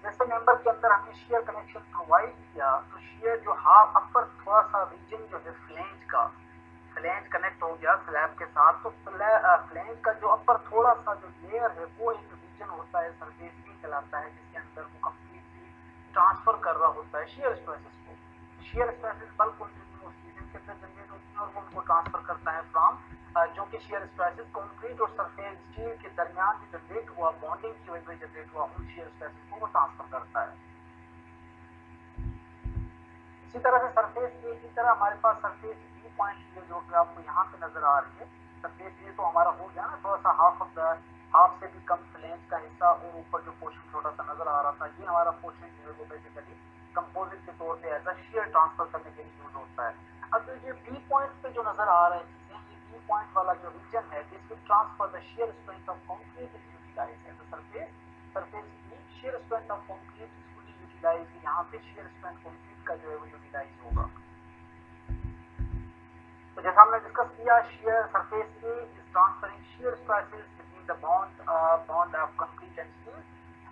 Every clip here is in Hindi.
जैसे मेंबर के अंदर हमने शेयर कनेक्शन प्रोवाइड किया तो शेयर जो हाफ अपर थोड़ा सा रीजन जो है फ्लेंज कनेक्ट हो गया स्लैब के साथ, तो फ्लेंज का जो अपर थोड़ा सा जो लेयर है वो एक रीजन होता है, सरफेस भी कहलाता है, जिसके अंदर वो कंप्लीटली ट्रांसफर कर रहा होता है शेयर स्ट्रेसेस को। शेयर स्ट्रेसेस बल्क क्वांटिटी में उस रीजन के अंदर जनरेट होती है और वो उनको ट्रांसफर करता है फ्रॉम जो कि शेयर स्ट्रेसेस कंक्रीट और सरफेस स्टील के दरमियान जो जनरेट हुआ बॉन्डिंग की वजह से जनरेट हुआ उन शेयर स्ट्रेसेस को वो ट्रांसफर करता है। इसी तरह से सरफेस ए की तरह हमारे पास सरफेस बी पॉइंट जो कि आपको यहाँ पे नजर आ रही है, सरफेस ए तो हमारा हो गया ना, थोड़ा सा हाफ से भी कम फ्लेंज का हिस्सा और ऊपर जो पोर्शन छोटा सा नजर आ रहा था, ये हमारा पोर्शन जो है वो बेसिकली कंपोजिट के तौर पे एज अ शेयर ट्रांसफर करने के लिए यूज होता है। अब ये बी पॉइंट पे जो नजर आ रहे हैं चीजें, ये बी पॉइंट वाला जो रीजन है, this will transfer the shear strength of concrete is utilized as a surface be shear strength of concrete is fully utilized, यहाँ पे शेयर स्ट्रेंथ कंक्रीट का जो है वो यूटिलाइज होगा। तो जैसा हमने डिस्कस किया, share surface A is transferring shear stresses between the bond of concrete and steel,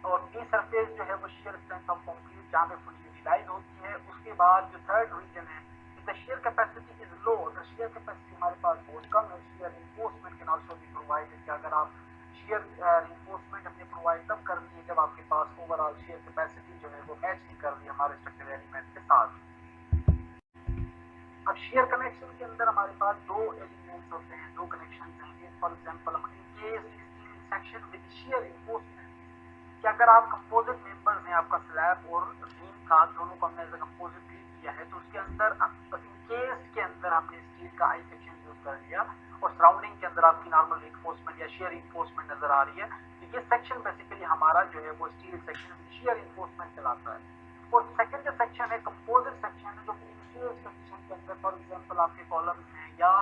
और बी सरफेस जो है वो शेयर स्ट्रेंथ ऑफ कंक्रीट जहाँ पे फुल यूटिलाइज होती है। उसके बाद जो थर्ड रीजन है, the share capacity is low, the share capacity हमारे पास बहुत कम है, share reinforcement can also be provided, कि अगर आप शेयर रिइंफोर्समेंट अपने प्रोवाइड तब कर रही है जब आपके पास ओवरऑल शेयर कैपेसिटी जो है वो मैच नहीं कर रही है हमारे स्ट्रक्चरल एलिमेंट के साथ। अब शेयर कनेक्शन के अंदर हमारे पास दो एलिमेंट्स होते हैं, दो कनेक्शन हैं। For example section with share reinforcement, कि अगर आप कंपोजिट मेंबर्स हैं, आपका स्लैब और बीम का दोनों को हमने एज अ कंपोजिट ट्रीट किया है, तो उसके अंदर केस के अंदर हमने स्टील का आई सेक्शन यूज कर लिया और सराउंडिंग के अंदर आपकी नॉर्मल रिइंफोर्समेंट या शेयर रिइंफोर्समेंट नजर आ रही है, तो ये सेक्शन बेसिकली हमारा जो है वो स्टील सेक्शन शेयर रिइंफोर्समेंट कहलाता है। और सेकंड जो सेक्शन है कंपोजिट सेक्शन है, जो कंडीशन के अंदर फॉर एग्जांपल आपके कॉलम्स हैं या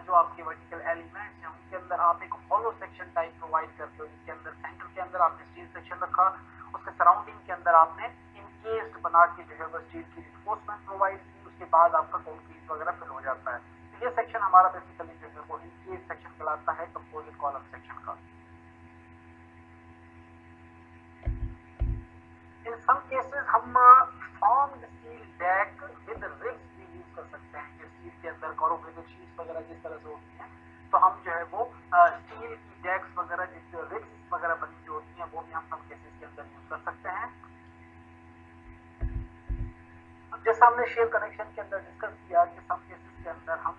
जो आपके वर्टिकल एलिमेंट्स हैं, उनके अंदर आप एक हॉलो सेक्शन टाइप प्रोवाइड करते हो, जिसके अंदर सेंटर के अंदर आपने स्टील सेक्शन रखा, उसके सराउंडिंग के अंदर आपने इनकेस्ड बना के जो है वो स्टील की रिइंफोर्समेंट प्रोवाइड की, उसके बाद आपका कंक्रीट वगैरह फिल हो जाता है। तो ये सेक्शन हमारा बेसिकली जो है वो इनकेस्ड सेक्शन कहलाता है कंपोजिट कॉलम सेक्शन का। In some cases हम formed steel deck with ribs भी यूज कर सकते हैं, कि स्टील के अंदर corrugated sheets वगैरह जिस तरह से होती हैं, तो हम जो है वो स्टील की डेक्स वगैरह जिस रिब्स वगैरह बनी जो होती हैं वो भी हम some cases के अंदर यूज कर सकते हैं। अब जैसा हमने शेयर कनेक्शन के अंदर डिस्कस किया कि some cases के अंदर हम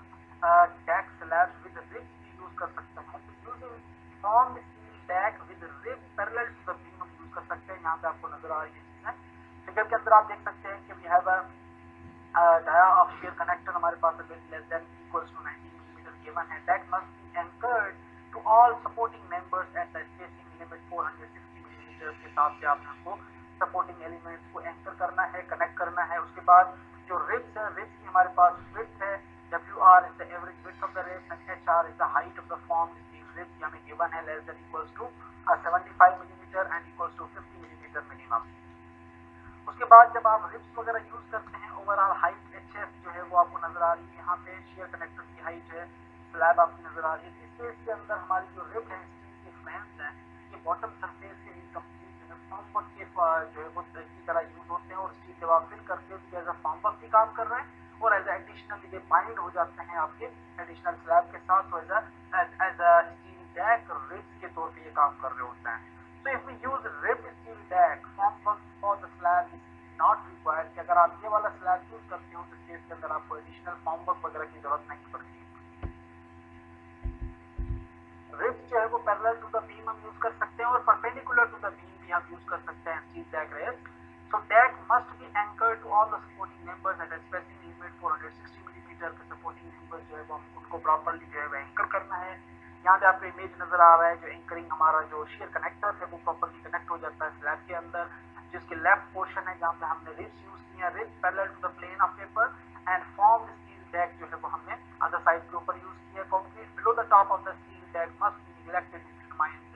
deck slabs with ribs भी यूज कर सकते हैं, तो using formed steel deck with ribs parallel to the beam हम यूज कर सकते हैं। यहाँ पे आपको नजर आ रही है चीजें, फिगर के अंदर आप देख सकते हैं कि we have a dia of shear connector हमारे पास less than equals to 90 millimetre given है, that must be anchored to all supporting members at the spacing limit 460 millimetre के हिसाब से आपने उसको सपोर्टिंग एलिमेंट्स को एंकर करना है, कनेक्ट करना है। उसके बाद जो रिब्स है, रिब्स की हमारे पास विड्थ है, WR is the average width of the ribs and HR is the height of the formed steel ribs, हमें गिवन है less than equals to 75 millimetre and equals to 50 millimetre minimum. उसके बाद जब आप रिब्स वगैरह यूज करते हैं, ओवरऑल हाइट HF जो है वो आपको नजर आ रही है, यहाँ पे शेयर कनेक्टर की हाइट है, स्लैब आपकी नजर आ रही है। इस केस के अंदर हमारी जो रिब है, स्टील के फ्लेम्स हैं, ये बॉटम सरफेस के इनकम्प्लीट जो है फॉर्मवर्क के जो है वो की तरह यूज होते हैं, और स्टील जब आप फिल करते हैं एज अ फॉर्मवर्क भी काम कर रहे हैं और एज एडिशनल ये बाइंड हो जाते हैं आपके एडिशनल स्लैब के साथ, तो as a steel deck ribs के तौर पे ये काम कर रहे होते हैं। So if we use rib steel deck, formwork for the slab is not required, कि अगर आप ये वाला स्लैब यूज करते हो तो केस के अंदर आपको एडिशनल फॉर्मवर्क वगैरह की जरूरत नहीं पड़ती। रिब्स जो है वो पैरेलल टू द बीम हम यूज कर सकते हैं और परपेंडिकुलर टू द बीम भी हम यूज कर सकते हैं steel deck ribs. So deck must be anchored to all the supporting members at a spacing limit 460 millimetre के सपोर्टिंग मेंबर्स जो है वो उनको प्रॉपर्ली जो है वो एंकर करना है। यहाँ पे आपको इमेज नजर आ रहा है, जो एंकरिंग हमारा जो शेयर कनेक्टर है वो प्रॉपर्ली कनेक्ट हो जाता है स्लैब के अंदर, जिसके लेफ्ट पोर्शन है जहाँ पे हमने रिब्स यूज किया, ribs parallel to the plane of paper and formed steel deck जो है वो हमने अदर साइड के ऊपर यूज किया। Concrete below the top of the steel deck must be neglected to determine the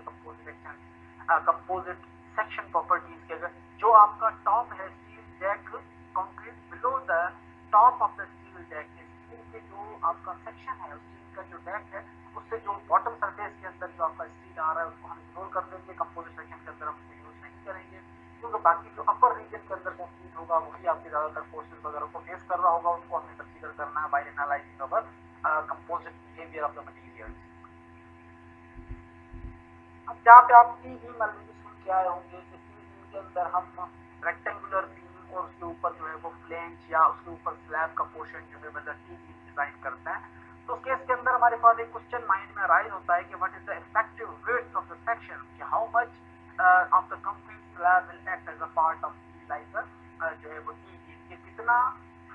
composite section properties के। अगर जो आपका टॉप है steel deck concrete below the top of the steel deck, steel के जो आपका सेक्शन है, स्टील का जो डैक है, उससे जो बॉटम सरफेस के अंदर जो आपका स्टील आ रहा है उसको हम इग्नोर कर देंगे, कंपोजिट सेक्शन के अंदर हम उसको यूज नहीं करेंगे, क्योंकि बाकी यहाँ पे आप टी बीम ऑलरेडी सुन के आए होंगे कि टी बीम के अंदर हम रेक्टेंगुलर बीम और उसके ऊपर जो है वो फ्लेंज या उसके ऊपर स्लैब का पोर्शन जो है मतलब टी बीम डिजाइन करते हैं। तो उस केस के अंदर हमारे पास एक क्वेश्चन माइंड में राइज होता है कि what is the effective width of the section, कि how much of the complete slab will act as a part of like जो है वो टी बीम, कि कितना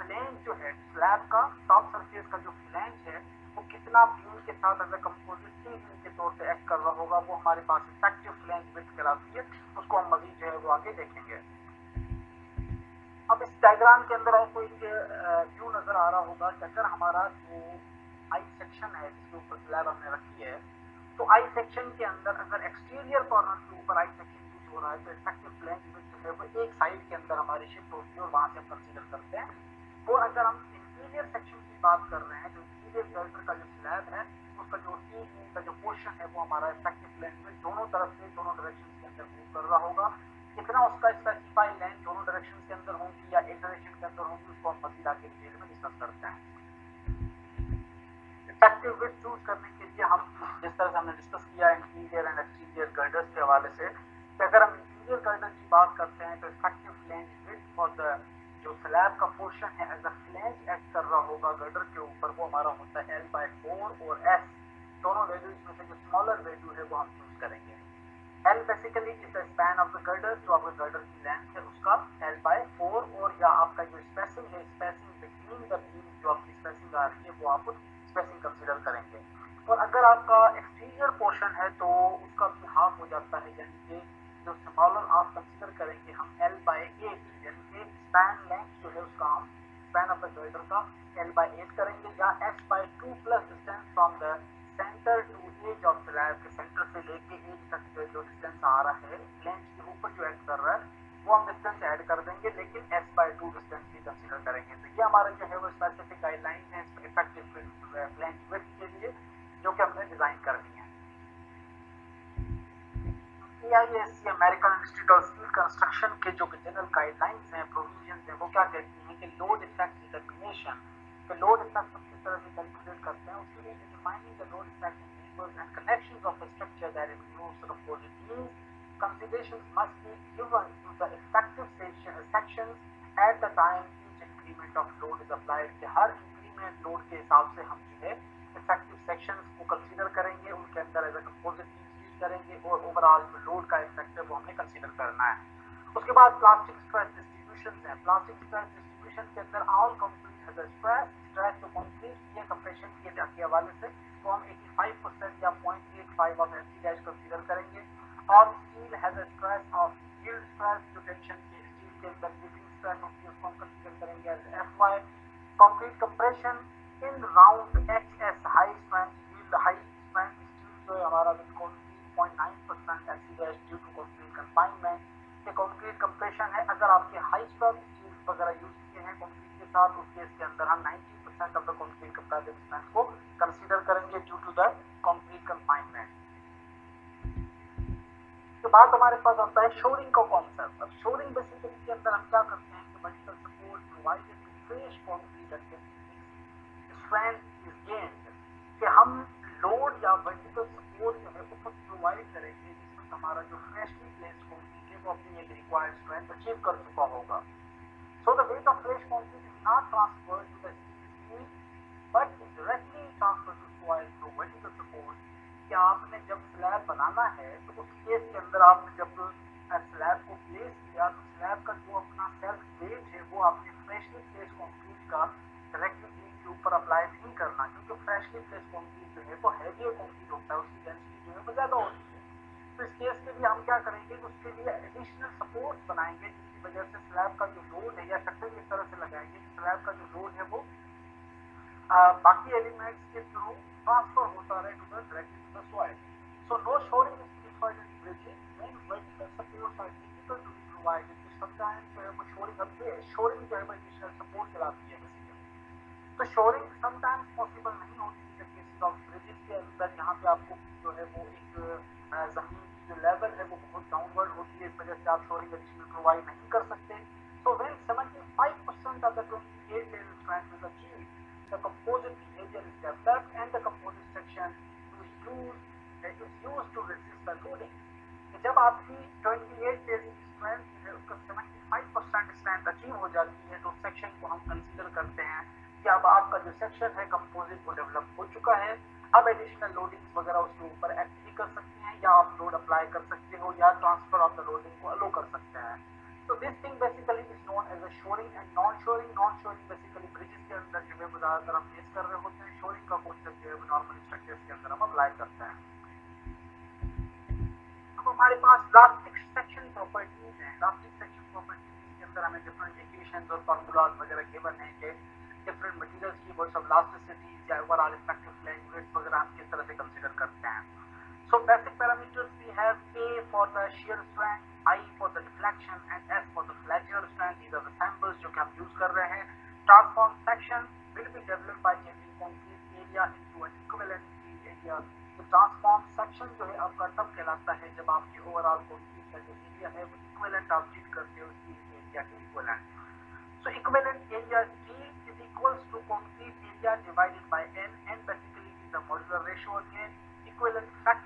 फ्लेंज जो है स्लैब का टॉप सरफेस का जो फ्लेंज है वो कितना बीम के साथ as a composite T beam के तौर पे एक्ट कर रहा होगा, वो हमारे पास इफेक्टिव फ्लेंज विड्थ कहलाती है। उसको हम मजीद जो है वो आगे देखेंगे। अब इस डायग्राम के अंदर आपको एक व्यू नजर आ रहा होगा कि अगर हमारा जो आई सेक्शन है जिसके ऊपर स्लैब हमने रखी है, तो आई सेक्शन के अंदर अगर एक्सटीरियर कॉर्नर के ऊपर आई सेक्शन यूज हो रहा है तो इफेक्टिव फ्लेंज विड्थ जो है वो एक साइड के अंदर हमारी शिफ्ट होती है और वहां से हम कंसीडर करते हैं। और अगर हम इंटीरियर सेक्शन की बात कर रहे हैं तो इंटीरियर गर्डर का जो स्लैब है उसका जो टी बीम का जो पोर्शन है वो हमारा इफेक्टिव फ्लेंज विड्थ दोनों तरफ से दोनों डायरेक्शन के अंदर मूव कर रहा होगा। कितना उसका स्पेसिफाई लेंथ दोनों डायरेक्शन के अंदर होंगी या एक डायरेक्शन के अंदर होंगी, उसको हम मजीद आगे डिटेल में डिस्कस करते हैं। इफेक्टिव विड्थ चूज करने के लिए हम जिस तरह से हमने डिस्कस किया इंटीरियर एंड एक्सटीरियर गर्डर्स के हवाले से, कि अगर हम इंटीरियर गर्डर की बात करते हैं तो effective flange width for the जो स्लैब का पोर्शन है एज अ फ्लेंज एक्ट कर रहा होगा गर्डर के ऊपर, वो हमारा होता है L/4 और S, दोनों वैल्यूज में से जो स्मॉलर वैल्यू है वो हम चूज करेंगे। L basically is the span of the girder, जो आपका गर्डर की लेंथ है उसका L/4, और या आपका जो स्पेसिंग है, स्पेसिंग बिटवीन द बीम जो आपकी स्पेसिंग आ रही है वो आप स्पेसिंग कंसीडर करेंगे। और अगर आपका एक्सटीरियर पोर्शन है तो उसका भी हाफ हो जाता है, यानी कि जो स्मॉलर आप कंसीडर करेंगे हम L/8, यानी कि स्पैन लेंथ जो है उसका हम स्पैन ऑफ द गर्डर का L/8 करेंगे, या S/2 plus distance from the centre to edge of slab, के सेंटर से लेके एज तक जो डिस्टेंस आ रहा है लेंथ के ऊपर जो एक्ट कर रहा है वो हम डिस्टेंस ऐड कर देंगे, लेकिन S/2 डिस्टेंस भी कंसीडर करेंगे। तो ये हमारा जो है वो स्पेसिफिक गाइडलाइन है इफेक्टिव फ्लेंज विड्थ के लिए जो कि हमने डिजाइन करनी है। AISC American institute of steel construction के जो जनरल गाइडलाइंस हैं, प्रोविजंस हैं, वो क्या कहती हैं कि लोड इफेक्ट डिटरमिनेशन, कि लोड इफेक्ट हम किस तरह से कैलकुलेट करते हैं, उसके लिए determining the load effect and connections of a structure that includes the composite beams, considerations must be given to the effective sections at the time each increment of load is applied, कि हर increment load के हिसाब से हम जो है effective sections को consider करेंगे, उनके अंदर as a composite beams use करेंगे और overall जो load का effect है वो हमने consider करना है। उसके बाद plastic stress distribution है। plastic stress distribution के अंदर all concrete has a stress to concrete या compression के हवाले से तो हम 85% या 0.85 ऑफ एफसी डैश कंसीडर करेंगे, और steel has a stress of yield stress, जो टेंशन की स्टील के अंदर यील्डिंग स्ट्रेस होती है उसको हम कंसीडर करेंगे as FY. Concrete compression in round HS high strength yield, high strength steel जो है हमारा viscosity 0.9% FC dash due to concrete confinement. ये कंक्रीट कंप्रेशन है, अगर आपके हाई स्ट्रेंथ स्टील वगैरह यूज किए हैं कंक्रीट के साथ उस केस के अंदर हम 90% of the concrete compressive strength को कंसीडर करेंगे due to the concrete confinement. के बाद हमारे पास आता है शोरिंग का कॉन्सेप्ट। अब शोरिंग बेसिकली के अंदर हम क्या करते हैं कि vertical support provided to fresh concrete at strength is gained, कि हम लोड या वर्टिकल सपोर्ट जो है वो प्रोवाइड करेंगे जिसमें हमारा जो फ्रेशली प्लेस्ड कंक्रीट है वो अपनी एक रिक्वायर्ड स्ट्रेंथ अचीव कर चुका होगा। So the weight of fresh concrete is not transferred to the steel but directly transferred to soil through vertical support. कि आपने जब स्लैब बनाना है तो उस केस के अंदर आपने जब स्लैब को प्लेस किया तो स्लैब का जो अपना सेल्फ वेट है वो आपने फ्रेशली प्लेस कंक्रीट का डायरेक्टली बीम के ऊपर अप्लाई नहीं करना, क्योंकि फ्रेशली प्लेस कंक्रीट जो है वो हैवियर कंक्रीट होता है, उसकी डेंसिटी जो है वो ज्यादा होती है। तो इस केस के लिए हम क्या करेंगे, उसके लिए एडिशनल सपोर्ट बनाएंगे जिसकी वजह से स्लैब का जो लोड है या शटल इस तरह से लगाएंगे कि स्लैब का जो लोड है वो बाकी एलिमेंट्स के थ्रू ट्रांसफर होता रहे to the directly to the soil. So no shoring is preferred in bridging when vertical supports are difficult to be provided. Sometimes जो है वो शोरिंग शोरिंग जो है वो एडिशनल सपोर्ट कहलाती है बेसिकली। तो शोरिंग समटाइम्स पॉसिबल नहीं होती in the cases of bridges के अंदर, यहाँ पे आपको जो है वो एक जमीन की जो लेवल है वो बहुत डाउनवर्ड होती है, इस वजह से आप शोरिंग एडिशनल प्रोवाइड नहीं कर सकते। So when 75% of the 28 tail strength is achieved, the composite behavior is developed and the composite section is used to resist the loading. जब आपकी 28 डेज की स्ट्रेंथ है उसका 75% स्ट्रेंथ अचीव हो जाती है तो सेक्शन को हम कंसीडर करते हैं कि अब आपका जो सेक्शन है कंपोजिट वो डेवलप हो चुका है। अब एडिशनल लोडिंग्स वगैरह उसके ऊपर एक्ट भी कर सकते हैं या आप लोड अप्लाई कर सकते हो या ट्रांसफर ऑफ द लोडिंग को अलो कर सकते हैं। So this thing basically is known as a shoring and non-shoring. Non-shoring basically bridges के अंदर जो वेव ज़्यादातर हम फेस कर रहे होते हैं। shoring का कॉन्सेप्ट जो है नॉर्मल स्ट्रक्चर्स के अंदर हम अप्लाई करते हैं। अब हमारे पास इलास्टिक सेक्शन प्रॉपर्टीज हैं। इलास्टिक सेक्शन प्रॉपर्टीज के अंदर हमें डिफरेंट इक्वेशंस और फार्मूलाज वगैरह गिवन है कि डिफरेंट मटेरियल्स की वर्ड्स ऑफ इलास्टिसिटी या ओवरऑल इफेक्टिव फ्लैंग यूनिट्स वगैरह हम किस तरह से कंसीडर करते हैं। So basic parameters we have A for the shear strength, I for the deflection and S for the flexural strength. These are the samples जो कि हम यूज कर रहे हैं। Transform section will be developed by changing concrete area into an equivalent steel area. तो ट्रांसफॉर्म सेक्शन जो है आपका तब कहलाता है जब आपके ओवरऑल कंक्रीट का जो एरिया है वो इक्विवेलेंट आप ट्रीट करते हो स्टील के एरिया के equivalent. So equivalent area steel is equals to concrete area divided by N. N basically is the modular ratio again. Equivalent factor